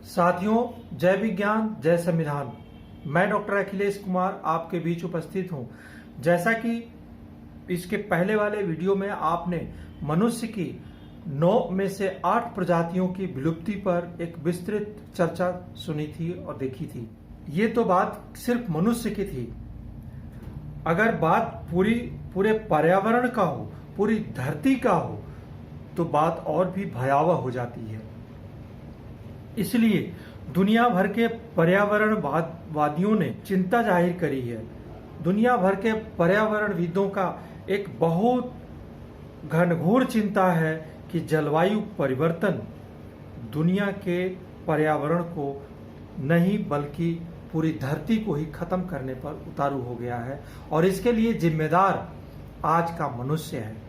साथियों, जय विज्ञान जय संविधान। मैं डॉक्टर अखिलेश कुमार आपके बीच उपस्थित हूं। जैसा कि इसके पहले वाले वीडियो में आपने मनुष्य की 9 में से 8 प्रजातियों की विलुप्ति पर एक विस्तृत चर्चा सुनी थी और देखी थी। ये तो बात सिर्फ मनुष्य की थी। अगर बात पूरे पर्यावरण का हो, पूरी धरती का हो, तो बात और भी भयावह हो जाती है। इसलिए दुनिया भर के पर्यावरणवादियों ने चिंता जाहिर करी है। दुनिया भर के पर्यावरणविदों का एक बहुत घनघोर चिंता है कि जलवायु परिवर्तन दुनिया के पर्यावरण को नहीं बल्कि पूरी धरती को ही खत्म करने पर उतारू हो गया है और इसके लिए जिम्मेदार आज का मनुष्य है।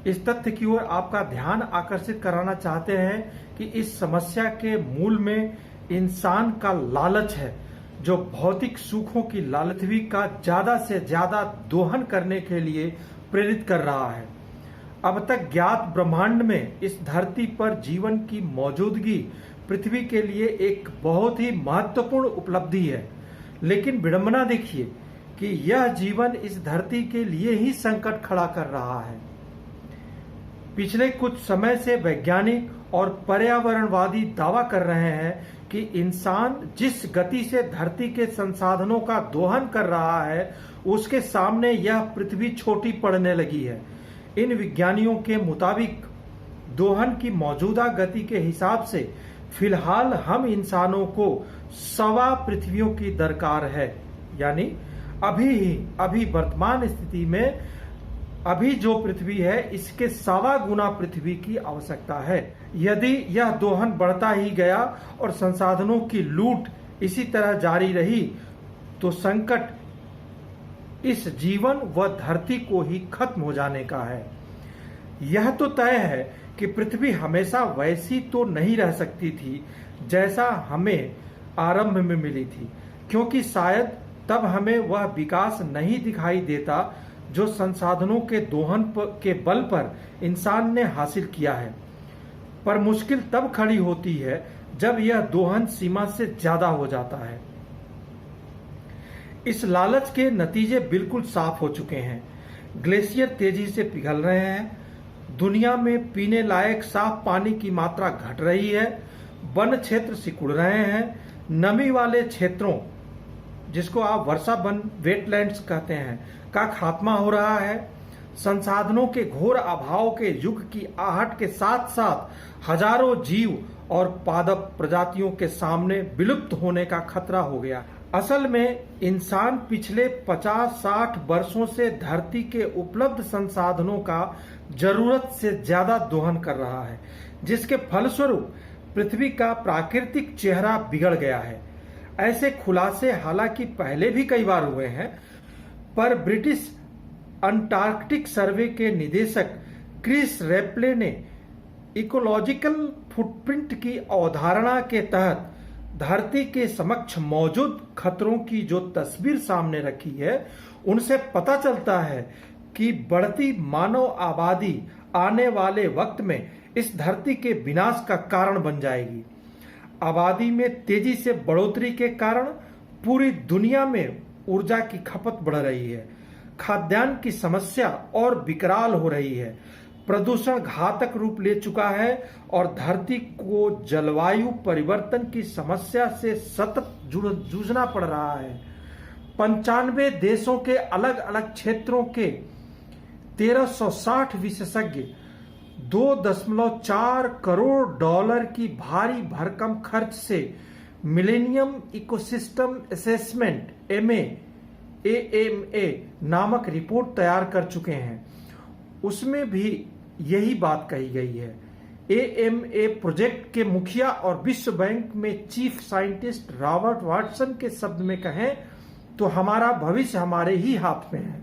इस तथ्य की ओर आपका ध्यान आकर्षित कराना चाहते हैं कि इस समस्या के मूल में इंसान का लालच है, जो भौतिक सुखों की लालथवी का ज्यादा से ज्यादा दोहन करने के लिए प्रेरित कर रहा है। अब तक ज्ञात ब्रह्मांड में इस धरती पर जीवन की मौजूदगी पृथ्वी के लिए एक बहुत ही महत्वपूर्ण उपलब्धि है, लेकिन विडंबना देखिए कि यह जीवन इस धरती के लिए ही संकट खड़ा कर रहा है। पिछले कुछ समय से वैज्ञानिक और पर्यावरणवादी दावा कर रहे हैं कि इंसान जिस गति से धरती के संसाधनों का दोहन कर रहा है, उसके सामने यह पृथ्वी छोटी पड़ने लगी है। इन विज्ञानियों के मुताबिक दोहन की मौजूदा गति के हिसाब से फिलहाल हम इंसानों को 1.25 पृथ्वियों की दरकार है, यानी अभी वर्तमान स्थिति में अभी जो पृथ्वी है इसके 1.25 गुना पृथ्वी की आवश्यकता है। यदि यह दोहन बढ़ता ही गया और संसाधनों की लूट इसी तरह जारी रही तो संकट इस जीवन व धरती को ही खत्म हो जाने का है। यह तो तय है कि पृथ्वी हमेशा वैसी तो नहीं रह सकती थी जैसा हमें आरंभ में मिली थी, क्योंकि शायद तब हमें वह विकास नहीं दिखाई देता जो संसाधनों के दोहन के बल पर इंसान ने हासिल किया है। पर मुश्किल तब खड़ी होती है जब यह दोहन सीमा से ज्यादा हो जाता है। इस लालच के नतीजे बिल्कुल साफ हो चुके हैं। ग्लेशियर तेजी से पिघल रहे हैं, दुनिया में पीने लायक साफ पानी की मात्रा घट रही है, वन क्षेत्र सिकुड़ रहे हैं, नमी वाले क्षेत्रों जिसको आप वर्षा वन वेटलैंड्स कहते हैं का खात्मा हो रहा है। संसाधनों के घोर अभाव के युग की आहट के साथ साथ हजारों जीव और पादप प्रजातियों के सामने विलुप्त होने का खतरा हो गया। असल में इंसान पिछले 50-60 वर्षों से धरती के उपलब्ध संसाधनों का जरूरत से ज्यादा दोहन कर रहा है, जिसके फलस्वरूप पृथ्वी का प्राकृतिक चेहरा बिगड़ गया है। ऐसे खुलासे हालांकि पहले भी कई बार हुए हैं, पर ब्रिटिश अंटार्कटिक सर्वे के निदेशक क्रिस रेपले ने इकोलॉजिकल फुटप्रिंट की अवधारणा के तहत धरती के समक्ष मौजूद खतरों की जो तस्वीर सामने रखी है, उनसे पता चलता है कि बढ़ती मानव आबादी आने वाले वक्त में इस धरती के विनाश का कारण बन जाएगी। आबादी में तेजी से बढ़ोतरी के कारण पूरी दुनिया में ऊर्जा की खपत बढ़ रही है, खाद्यान्न की समस्या और विकराल हो रही है, प्रदूषण घातक रूप ले चुका है और धरती को जलवायु परिवर्तन की समस्या से सतत जूझना पड़ रहा है। 95 देशों के अलग अलग क्षेत्रों के 1360 विशेषज्ञ $2.4 करोड़ की भारी भरकम खर्च से मिलेनियम इकोसिस्टम असेसमेंट AMA नामक रिपोर्ट तैयार कर चुके हैं। उसमें भी यही बात कही गई है। AMA प्रोजेक्ट के मुखिया और विश्व बैंक में चीफ साइंटिस्ट रॉबर्ट वाटसन के शब्द में कहें तो हमारा भविष्य हमारे ही हाथ में है,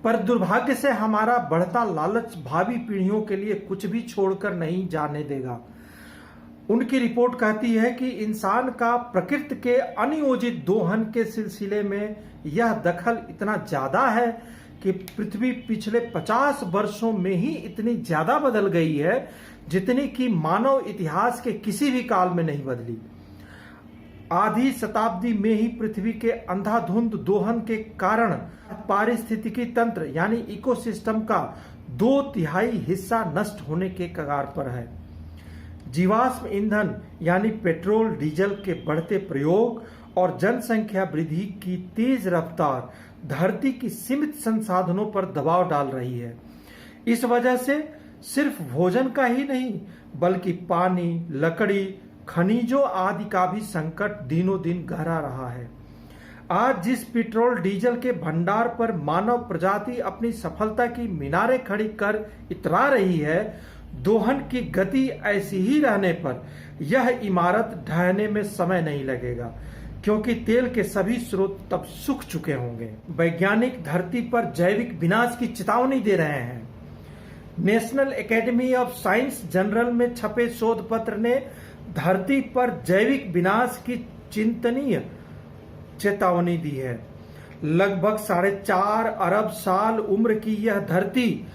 पर दुर्भाग्य से हमारा बढ़ता लालच भावी पीढ़ियों के लिए कुछ भी छोड़कर नहीं जाने देगा। उनकी रिपोर्ट कहती है कि इंसान का प्रकृति के अनियोजित दोहन के सिलसिले में यह दखल इतना ज्यादा है कि पृथ्वी पिछले 50 वर्षों में ही इतनी ज्यादा बदल गई है जितनी कि मानव इतिहास के किसी भी काल में नहीं बदली। आधी शताब्दी में ही पृथ्वी के अंधाधुंध दोहन के कारण पारिस्थितिकी तंत्र यानी इकोसिस्टम का 2/3 हिस्सा नष्ट होने के कगार पर है। जीवाश्म ईंधन यानी पेट्रोल डीजल के बढ़ते प्रयोग और जनसंख्या वृद्धि की तेज रफ्तार धरती की सीमित संसाधनों पर दबाव डाल रही है। इस वजह से सिर्फ भोजन का ही नहीं बल्कि पानी, लकड़ी, खनिजों आदि का भी संकट दिनों दिन गहरा रहा है। आज जिस पेट्रोल डीजल के भंडार पर मानव प्रजाति अपनी सफलता की मीनारें खड़ी कर इतरा रही है, दोहन की गति ऐसी ही रहने पर यह इमारत ढहने में समय नहीं लगेगा, क्योंकि तेल के सभी स्रोत तब सूख चुके होंगे। वैज्ञानिक धरती पर जैविक विनाश की चेतावनी दे रहे हैं। National academy of science journal में छपे शोध पत्र ने धरती पर जैविक विनाश की चिंतनीय चेतावनी दी है। लगभग 4.5 अरब साल उम्र की यह धरती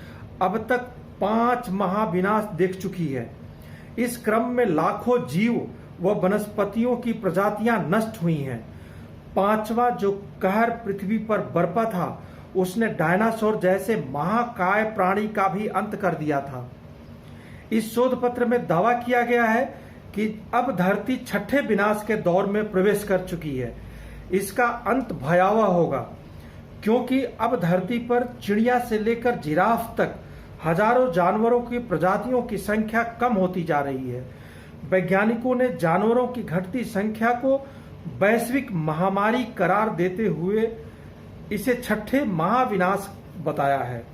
अब तक 5 महाविनाश देख चुकी है। इस क्रम में लाखों जीव व वनस्पतियों की प्रजातियां नष्ट हुई हैं। 5वां जो कहर पृथ्वी पर बरपा था उसने डायनासोर जैसे महाकाय प्राणी का भी अंत कर दिया था। इस शोध पत्र में दावा किया गया है कि अब धरती 6ठे विनाश के दौर में प्रवेश कर चुकी है। इसका अंत भयावह होगा, क्योंकि अब धरती पर चिड़िया से लेकर जिराफ तक हजारों जानवरों की प्रजातियों की संख्या कम होती जा रही है। वैज्ञानिकों ने जानवरों की घटती संख्या को वैश्विक महामारी करार देते हुए इसे 6ठे महाविनाश बताया है।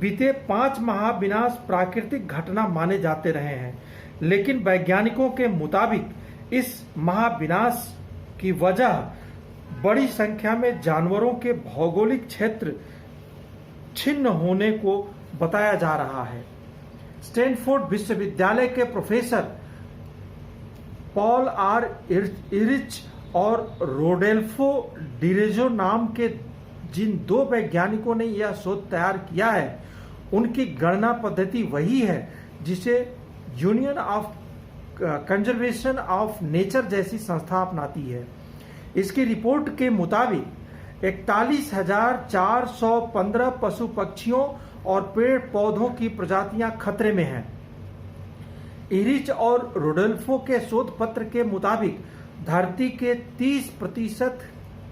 बीते 5 महाविनाश प्राकृतिक घटना माने जाते रहे हैं, लेकिन वैज्ञानिकों के मुताबिक इस महाविनाश की वजह बड़ी संख्या में जानवरों के भौगोलिक क्षेत्र छिन्न होने को बताया जा रहा है। स्टैनफोर्ड विश्वविद्यालय के प्रोफेसर पॉल आर इरिच और रोडेल्फो डिरेजो नाम के जिन 2 वैज्ञानिकों ने यह शोध तैयार किया है, उनकी गणना पद्धति वही है जिसे union of conservation of nature जैसी संस्था अपनाती है। इसकी रिपोर्ट के मुताबिक 41,415 पशु पक्षियों और पेड़ पौधों की प्रजातियां खतरे में हैं। इरिच और रोडोल्फो के शोध पत्र के मुताबिक धरती के 30%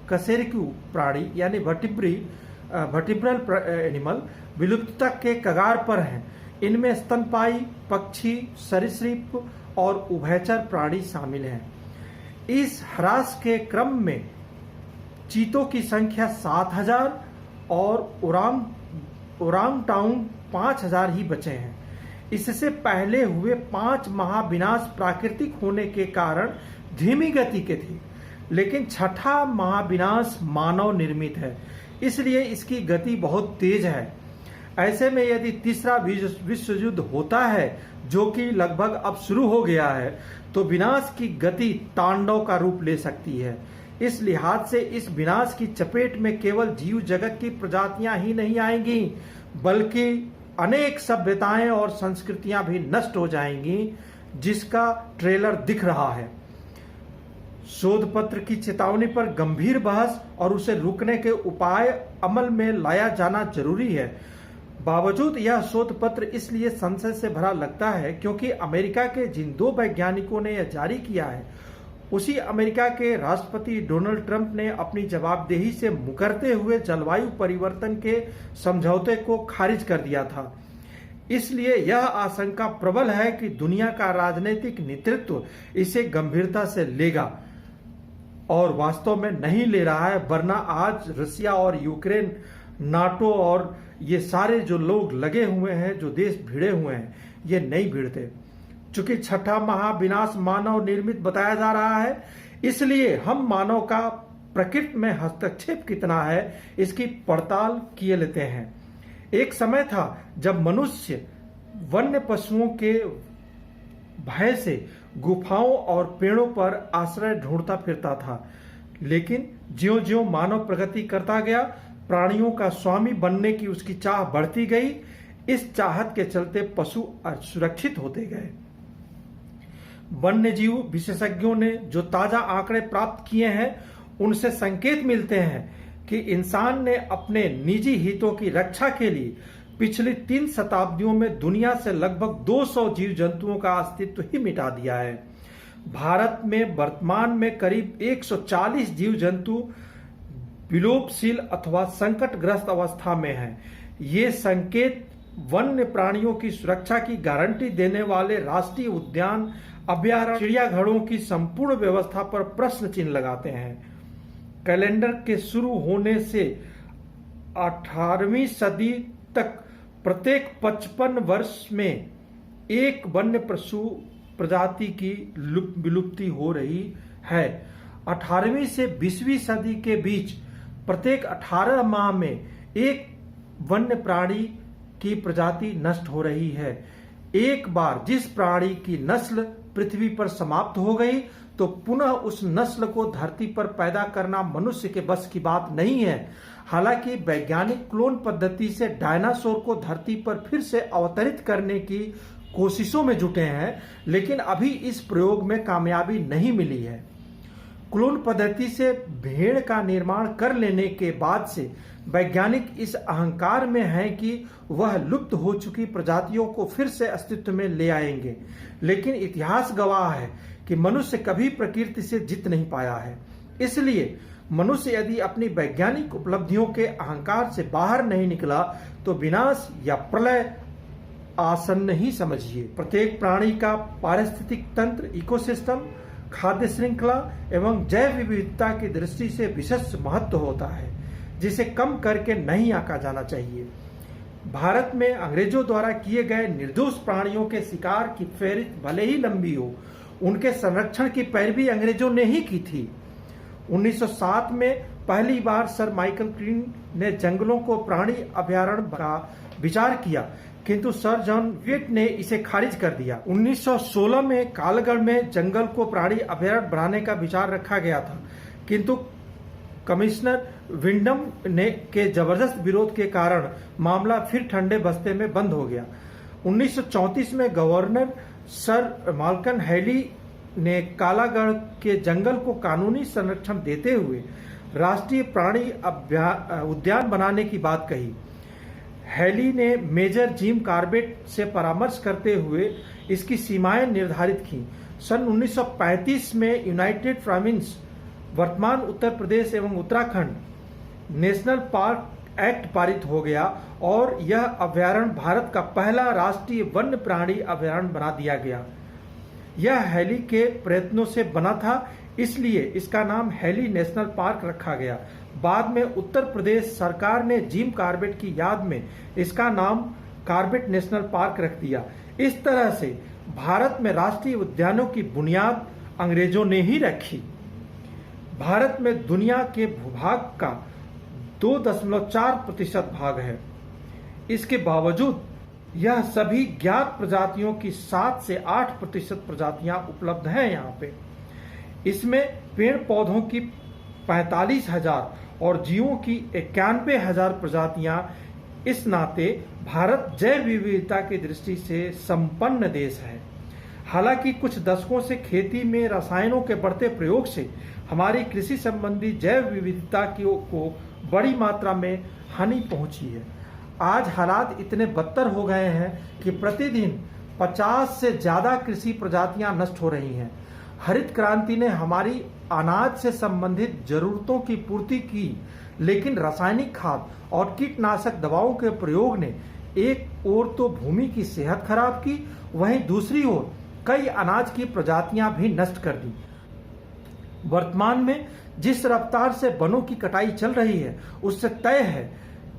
कशेरुकी प्राणी यानी वर्टिब्रल एनिमल विलुप्तता के कगार पर हैं। इनमें स्तनपायी पक्षी, सरीसृप और उभयचर प्राणी शामिल हैं। इस ह्रास के क्रम में चीतों की संख्या 7,000 और ओरांगटाउन 5,000 ही बचे हैं। इससे पहले हुए 5 महाविनाश प्राकृतिक होने के कारण धीमी गति के थे, लेकिन 6ठा महाविनाश मानव निर्मित है, इसलिए इसकी गति बहुत तेज है। ऐसे में यदि तीसरा विश्व युद्ध होता है, जो कि लगभग अब शुरू हो गया है, तो विनाश की गति तांडव का रूप ले सकती है। इस लिहाज से इस विनाश की चपेट में केवल जीव जगत की प्रजातियां ही नहीं आएंगी, बल्कि अनेक सभ्यताएं और संस्कृतियां भी नष्ट हो जाएंगी, जिसका ट्रेलर दिख रहा है। शोध पत्र की चेतावनी पर गंभीर बहस और उसे रोकने के उपाय अमल में लाया जाना जरूरी है। बावजूद यह शोध पत्र इसलिए संशय से भरा लगता है क्योंकि अमेरिका के जिन 2 वैज्ञानिकों ने यह जारी किया है, उसी अमेरिका के राष्ट्रपति डोनाल्ड ट्रंप ने अपनी जवाबदेही से मुकरते हुए जलवायु परिवर्तन के समझौते को खारिज कर दिया था। इसलिए यह आशंका प्रबल है कि दुनिया का राजनीतिक नेतृत्व इसे गंभीरता से लेगा और वास्तव में नहीं ले रहा है, वरना आज रसिया और यूक्रेन, नाटो और ये सारे जो लोग लगे हुए हैं, जो देश भिड़े हुए हैं, ये नहीं भिड़ते। चूंकि 6ठा महाविनाश मानव निर्मित बताया जा रहा है, इसलिए हम मानव का प्रकृति में हस्तक्षेप कितना है इसकी पड़ताल किए लेते हैं। एक समय था जब मनुष्य वन्य पशुओं के भय से गुफाओं और पेड़ों पर आश्रय ढूंढता फिरता था, लेकिन ज्यों-ज्यों मानव प्रगति करता गया, प्राणियों का स्वामी बनने की उसकी चाह बढ़ती गई। इस चाहत के चलते पशु असुरक्षित होते गए। वन्य जीव विशेषज्ञों ने जो ताजा आंकड़े प्राप्त किए हैं, उनसे संकेत मिलते हैं कि इंसान ने अपने निजी हितों की रक्षा के लिए पिछली 3 शताब्दियों में दुनिया से लगभग 200 जीव जंतुओं का अस्तित्व ही मिटा दिया है। भारत में वर्तमान में करीब 140 जीव जंतु विलोपशील अथवा संकटग्रस्त अवस्था में हैं। ये संकेत वन्य प्राणियों की सुरक्षा की गारंटी देने वाले राष्ट्रीय उद्यान, अभयारण्य, चिड़ियाघरों की संपूर्ण व्यवस्था पर प्रश्न चिन्ह लगाते हैं। कैलेंडर के शुरू होने से 18वीं सदी तक प्रत्येक 55 वर्ष में एक वन्य पशु प्रजाति की विलुप्ति हो रही है। 18वीं से 20वीं सदी के बीच प्रत्येक 18 माह में एक वन्य प्राणी की प्रजाति नष्ट हो रही है। एक बार जिस प्राणी की नस्ल पृथ्वी पर समाप्त हो गई तो पुनः उस नस्ल को धरती पर पैदा करना मनुष्य के बस की बात नहीं है। हालांकि वैज्ञानिक क्लोन पद्धति से डायनासोर को धरती पर फिर से अवतरित करने की कोशिशों में जुटे हैं, लेकिन अभी इस प्रयोग में कामयाबी नहीं मिली है। क्लोन पद्धति से भेड़ का निर्माण कर लेने के बाद से वैज्ञानिक इस अहंकार में हैं कि वह लुप्त हो चुकी प्रजातियों को फिर से अस्तित्व में ले आएंगे, लेकिन इतिहास गवाह है कि मनुष्य कभी प्रकृति से जीत नहीं पाया है। इसलिए मनुष्य यदि अपनी वैज्ञानिक उपलब्धियों के अहंकार से बाहर नहीं निकला तो विनाश या प्रलय आसन्न ही समझिए। प्रत्येक प्राणी का पारिस्थितिक तंत्र, इकोसिस्टम, खाद्य श्रृंखला एवं जैव विविधता की दृष्टि से विशेष महत्व होता है, जिसे कम करके नहीं आंका जाना चाहिए। भारत में अंग्रेजों द्वारा किए गए निर्दोष प्राणियों के शिकार की फेहरिस्त भले ही लंबी हो, उनके संरक्षण की पैरवी अंग्रेजों ने ही की थी। 1907 में पहली बार सर माइकल क्रीन ने जंगलों को प्राणी अभयारण्य का विचार किया, किंतु सर जॉन विट ने इसे खारिज कर दिया। 1916 में कालगढ़ में जंगल को प्राणी अभयारण्य बनाने का विचार रखा गया था, किंतु कमिश्नर विंडम ने के जबरदस्त विरोध के कारण मामला फिर ठंडे बस्ते में बंद हो गया। 1934 में गवर्नर सर माल्कन हैली ने कालागढ़ के जंगल को कानूनी संरक्षण देते हुए राष्ट्रीय प्राणी उद्यान बनाने की बात कही। हैली ने मेजर जिम कार्बेट से परामर्श करते हुए इसकी सीमाएं निर्धारित की। सन 1935 में यूनाइटेड प्रोविंस, वर्तमान उत्तर प्रदेश एवं उत्तराखंड नेशनल पार्क एक्ट पारित हो गया और यह अभयारण्य भारत का पहला राष्ट्रीय वन्य प्राणी अभयारण्य बना दिया गया। यह हैली के प्रयत्नों से बना था, इसलिए इसका नाम हैली नेशनल पार्क रखा गया। बाद में उत्तर प्रदेश सरकार ने जिम कार्बेट की याद में इसका नाम कार्बेट नेशनल पार्क रख दिया। इस तरह से भारत में राष्ट्रीय उद्यानों की बुनियाद अंग्रेजों ने ही रखी। भारत में दुनिया के भूभाग का 2.4% भाग है। इसके बावजूद यह सभी ज्ञात प्रजातियों की 7 से 8% प्रजातियां उपलब्ध हैं यहाँ पे। इसमें पेड़ पौधों की 45,000 और जीवों की 91,000 प्रजातियां। इस नाते भारत जैव विविधता की दृष्टि से संपन्न देश है। हालांकि कुछ दशकों से खेती में रसायनों के बढ़ते प्रयोग से हमारी कृषि संबंधी जैव विविधता को बड़ी मात्रा में हानि पहुंची है। आज हालात इतने बदतर हो गए हैं कि प्रतिदिन 50 से ज्यादा कृषि प्रजातियां नष्ट हो रही हैं। हरित क्रांति ने हमारी अनाज से संबंधित जरूरतों की पूर्ति की, लेकिन रासायनिक खाद और कीटनाशक दवाओं के प्रयोग ने एक ओर तो भूमि की सेहत खराब की, वहीं दूसरी ओर कई अनाज की प्रजातियां भी नष्ट कर दी। वर्तमान में जिस रफ्तार से वनों की कटाई चल रही है, उससे तय है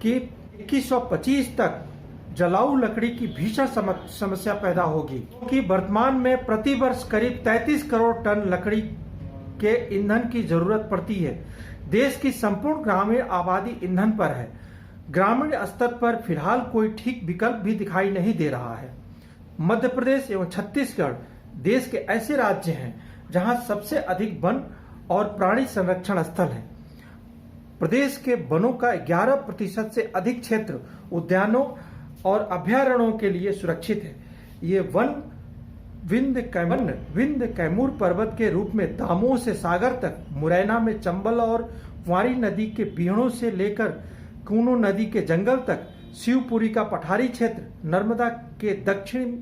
कि 2125 तक जलाऊ लकड़ी की भीषण समस्या पैदा होगी, क्योंकि वर्तमान में प्रति वर्ष करीब 33 करोड़ टन लकड़ी के ईंधन की जरूरत पड़ती है। देश की संपूर्ण ग्रामीण आबादी ईंधन पर है। ग्रामीण स्तर पर फिलहाल कोई ठीक विकल्प भी दिखाई नहीं दे रहा है। मध्य प्रदेश एवं छत्तीसगढ़ देश के ऐसे राज्य हैं जहां सबसे अधिक वन और प्राणी संरक्षण स्थल हैं। प्रदेश के वनों का 11% से अधिक क्षेत्र उद्यानों और अभयारण्यों के लिए सुरक्षित है। ये वन विंध्य कैमूर पर्वत के रूप में दामोह से सागर तक, मुरैना में चंबल और वारी नदी के बीहड़ों से लेकर कूनो नदी के जंगल तक, शिवपुरी का पठारी क्षेत्र, नर्मदा के दक्षिण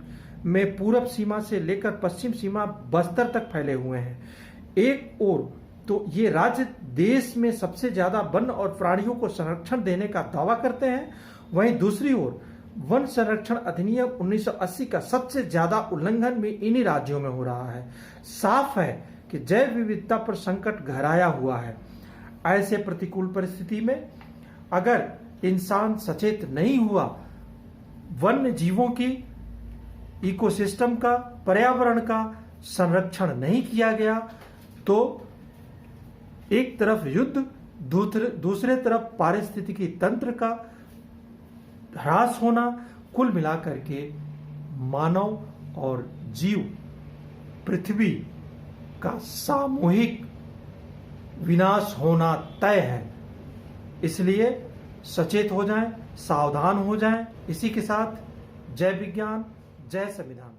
में पूरब सीमा से लेकर पश्चिम सीमा बस्तर तक फैले हुए हैं। एक ओर तो ये राज्य देश में सबसे ज्यादा वन और प्राणियों को संरक्षण देने का दावा करते हैं, वहीं दूसरी ओर वन संरक्षण अधिनियम 1980 का सबसे ज्यादा उल्लंघन भी इन्हीं राज्यों में हो रहा है। साफ है कि जैव विविधता पर संकट गहराया हुआ है। ऐसे प्रतिकूल परिस्थिति में अगर इंसान सचेत नहीं हुआ, वन्य जीवों की, इकोसिस्टम का, पर्यावरण का संरक्षण नहीं किया गया तो एक तरफ युद्ध, दूसरे तरफ पारिस्थितिकी तंत्र का ह्रास होना, कुल मिलाकर के मानव और जीव पृथ्वी का सामूहिक विनाश होना तय है। इसलिए सचेत हो जाएं, सावधान हो जाएं। इसी के साथ जय विज्ञान, जय संविधान।